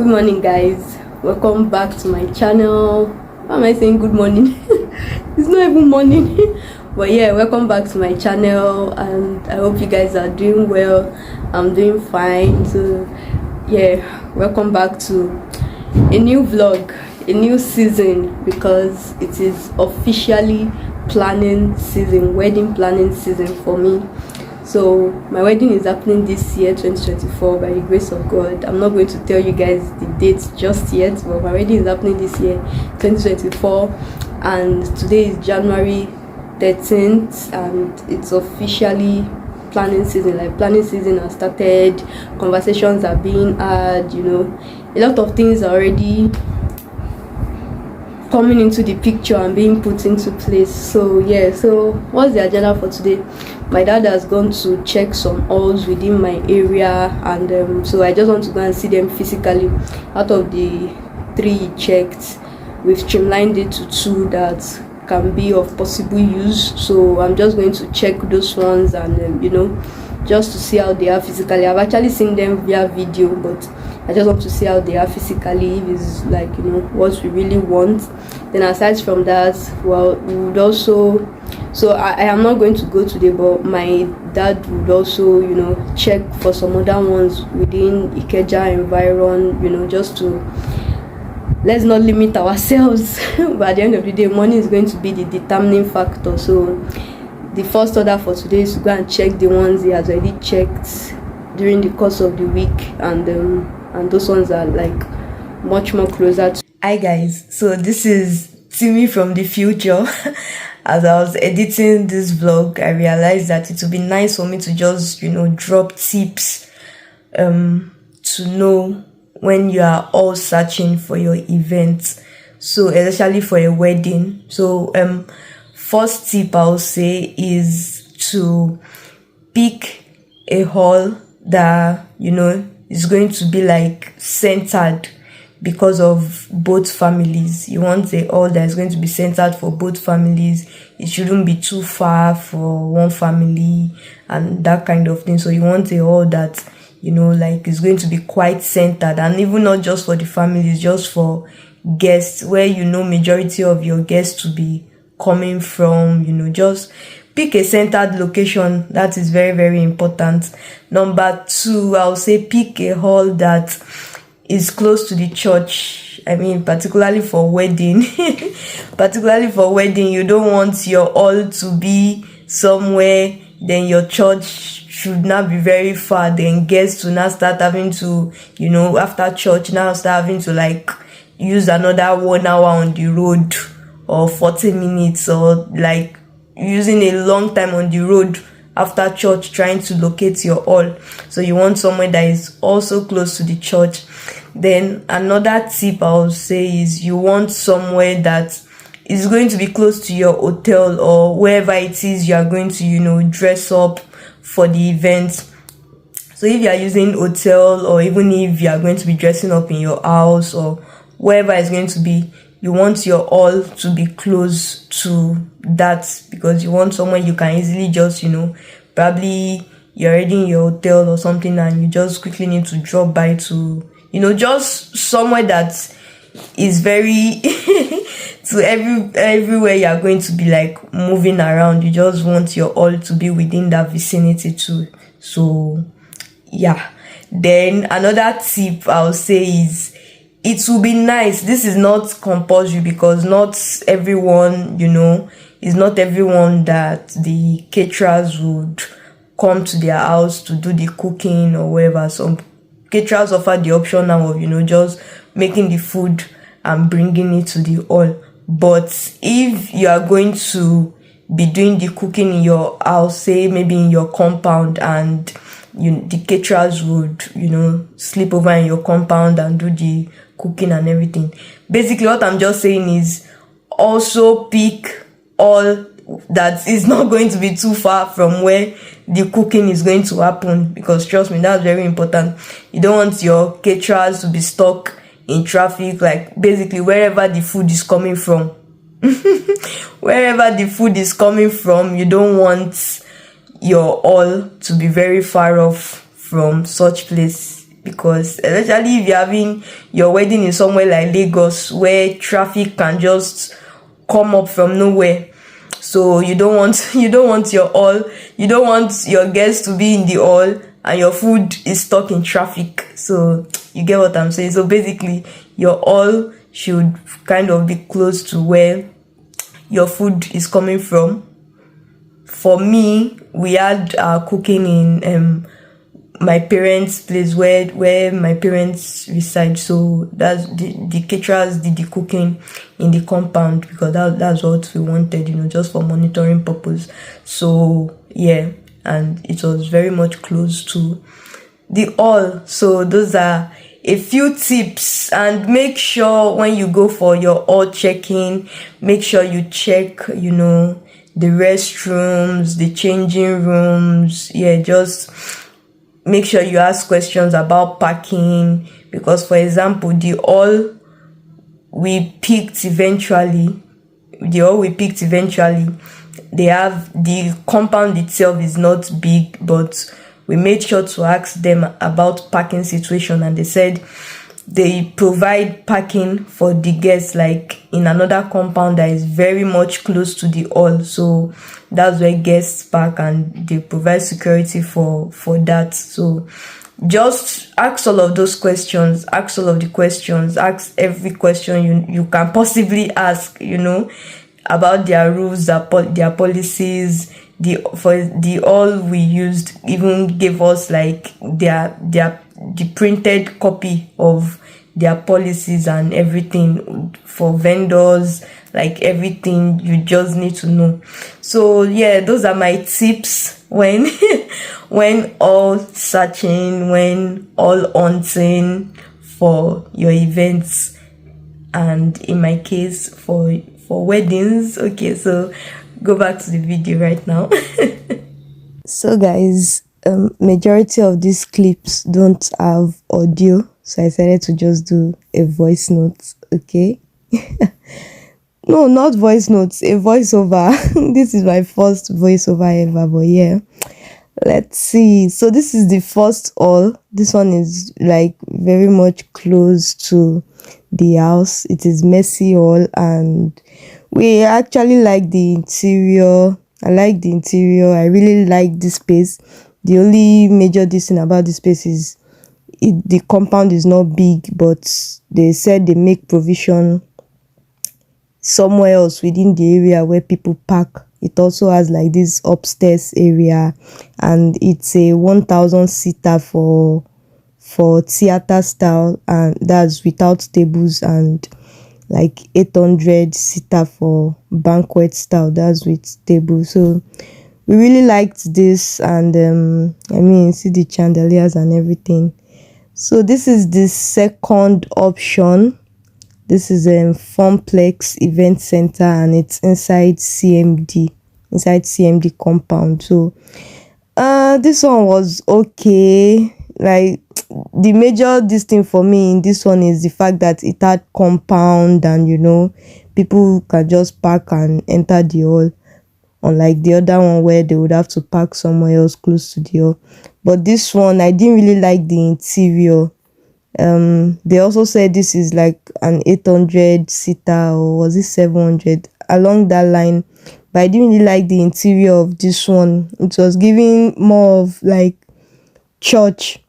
Good morning, guys. Welcome back to my channel. Why am I saying good morning? It's not even morning. But yeah, welcome back to my channel, and I hope you guys are doing well. I'm doing fine. So yeah, welcome back to a new vlog, a new season, because it is officially planning season, wedding planning season for me. So my wedding is happening this year, 2024, by the grace of God. I'm not going to tell you guys the dates just yet, but my wedding is happening this year, 2024, and today is January 13th, and it's officially planning season. Like, planning season has started, conversations are being had, you know, a lot of things are already coming into the picture and being put into place. So yeah, so what's the agenda for today? My dad has gone to check some halls within my area, and so I just want to go and see them physically. Out of the 3 he checked, we've streamlined it to 2 that can be of possible use. So I'm just going to check those ones, and you know, just to see how they are physically. I've actually seen them via video, but I just want to see how they are physically, if it's like, you know, what we really want. Then aside from that, well, we would also, so I am not going to go today, but my dad would also, you know, check for some other ones within Ikeja environ, you know, just to, let's not limit ourselves. But at the end of the day, money is going to be the determining factor. So the first order for today is to go and check the ones he has already checked during the course of the week, and those ones are like much more closer to. Hi guys, so this is Timmy from the future. As I was editing this vlog, I realized that it would be nice for me to just, you know, drop tips to know when you are all searching for your event, so especially for a wedding. So first tip I'll say is to pick a hall that, you know, is going to be like centered because of both families. You want a hall that is going to be centered for both families. It shouldn't be too far for one family and that kind of thing. So you want a hall that, you know, like, is going to be quite centered, and even not just for the families, just for guests, where you know majority of your guests to be coming from. You know, just pick a centered location. That is very, very important. Number 2, I'll say pick a hall that is close to the church. I mean, particularly for wedding. You don't want your hall to be somewhere, then your church should not be very far. Then guests will now start having to, you know, after church, now start having to like use another 1 hour on the road, or 40 minutes, or like using a long time on the road after church trying to locate your hall. So you want somewhere that is also close to the church. Then another tip I would say is you want somewhere that is going to be close to your hotel, or wherever it is you are going to, you know, dress up for the event. So if you are using hotel, or even if you are going to be dressing up in your house or wherever it's going to be, you want your hall to be close to that, because you want somewhere you can easily just, you know, probably you're already in your hotel or something, and you just quickly need to drop by to, you know, just somewhere that is very to everywhere you are going to be like moving around. You just want your hall to be within that vicinity too. So yeah. Then another tip I'll say is, it will be nice, this is not compulsory, because not everyone, you know, it's not everyone that the caterers would come to their house to do the cooking or whatever. Some caterers offer the option now of, you know, just making the food and bringing it to the hall. But if you are going to be doing the cooking in your house, say maybe in your compound, and the caterers would, you know, sleep over in your compound and do the cooking and everything. Basically, what I'm just saying is, also pick all that is not going to be too far from where the cooking is going to happen, because trust me, that's very important. You don't want your caterers to be stuck in traffic, like basically wherever the food is coming from. Wherever the food is coming from, you don't want your hall to be very far off from such place. because especially if you're having your wedding in somewhere like Lagos where traffic can just come up from nowhere. So you don't want you don't want your guests to be in the hall and your food is stuck in traffic. So you get what I'm saying. So basically your hall should kind of be close to where your food is coming from. For me, we had cooking in my parents' place where my parents reside. So that's the caterers did the cooking in the compound because that's what we wanted, just for monitoring purpose. So yeah, and it was very much close to the hall. So those are a few tips, and make sure when you go for your hall check-in, make sure you check, the restrooms, the changing rooms. Yeah, just make sure you ask questions about parking, because for example the hall we picked eventually, they have the compound itself is not big, but we made sure to ask them about parking situation, and they said they provide parking for the guests like in another compound that is very much close to the hall. So that's where guests park, and they provide security for that. So just ask all of those questions, ask every question you can possibly ask, about their rules, their policies. For the hall we used even gave us like the printed copy of their policies and everything for vendors, like everything you just need to know. So yeah, those are my tips when when all searching, when all hunting for your events, and in my case for weddings. Okay, so go back to the video right now. So guys, majority of these clips don't have audio, so I decided to just do a voice note. Okay. No, not voice notes, a voiceover. This is my first voiceover ever, but yeah, let's see. So this is the first hall. This one is like very much close to the house. It is messy hall, and we actually like the interior. I like the interior. I really like this space. The only major thing about this space is the compound is not big, but they said they make provision somewhere else within the area where people park. It also has like this upstairs area, and it's a 1,000 seater for theater style, and that's without tables, and like 800 seater for banquet style, that's with tables. So we really liked this, and see the chandeliers and everything. So this is the second option. This is a Funplex event center, and it's inside CMD compound. So this one was okay. Like the major thing for me in this one is the fact that it had compound, and people can just park and enter the hall, unlike the other one where they would have to park somewhere else close to the hall. But this one, I didn't really like the interior. They also said this is like an 800 seater, or was it 700, along that line, but I didn't really like the interior of this one. It was giving more of like church.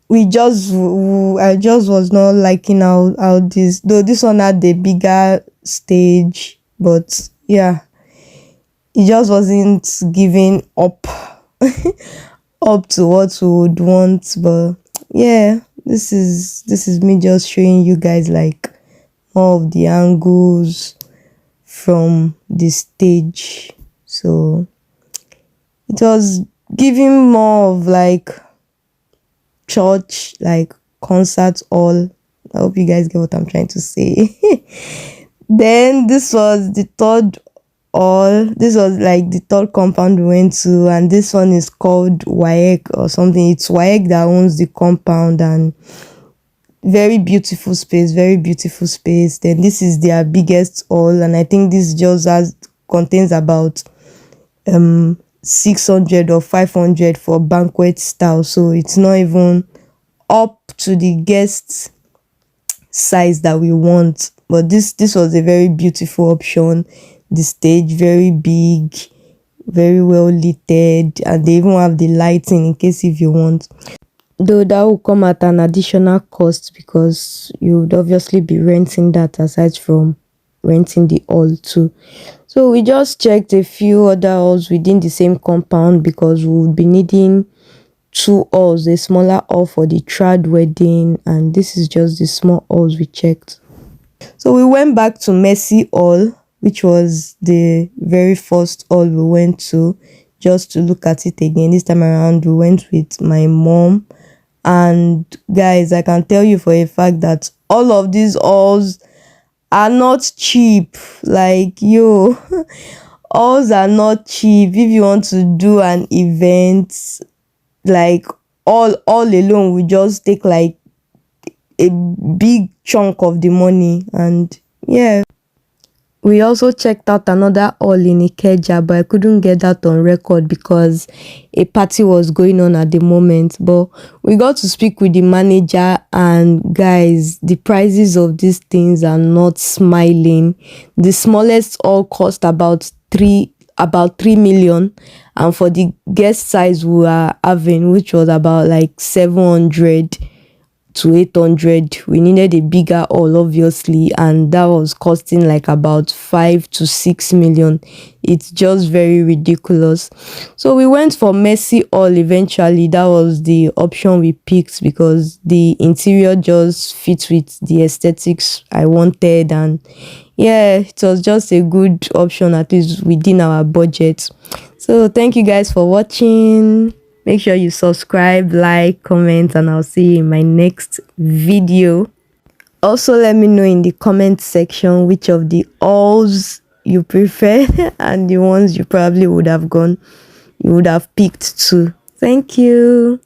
I just was not liking how this, though this one had the bigger stage, but yeah, it just wasn't giving up up to what we would want. But yeah, this is me just showing you guys like more of the angles from the stage. So it was giving more of like church, like concert hall. I hope you guys get what I'm trying to say. Then this was the third hall. This was like the third compound we went to, and this one is called WAEC or something. It's WAEC that owns the compound, and very beautiful space. Then this is their biggest hall, and I think this just contains about 600 or 500 for banquet style, so it's not even up to the guest size that we want. But this was a very beautiful option. The stage very big, very well lighted, and they even have the lighting in case if you want. Though that will come at an additional cost because you would obviously be renting that aside from renting the hall too. So we just checked a few other halls within the same compound because we would be needing 2 halls, a smaller hall for the trad wedding, and this is just the small halls we checked. So we went back to Mercy Hall, which was the very first hall we went to, just to look at it again. This time around we went with my mom, and guys, I can tell you for a fact that all of these halls are not cheap. Like, yo, halls are not cheap. If you want to do an event, like all alone will just take like a big chunk of the money. And yeah, we also checked out another hall in Ikeja, but I couldn't get that on record because a party was going on at the moment. But we got to speak with the manager, and guys, the prices of these things are not smiling. The smallest hall cost about 3 million, and for the guest size we are having, which was about like 700 to 800, we needed a bigger hall obviously, and that was costing like about 5 to 6 million. It's just very ridiculous. So we went for Mercy Hall eventually. That was the option we picked because the interior just fits with the aesthetics I wanted, and yeah, it was just a good option, at least within our budget. So thank you guys for watching. Make sure you subscribe, like, comment, and I'll see you in my next video. Also, let me know in the comment section which of the halls you prefer and the ones you probably would have picked too. Thank you.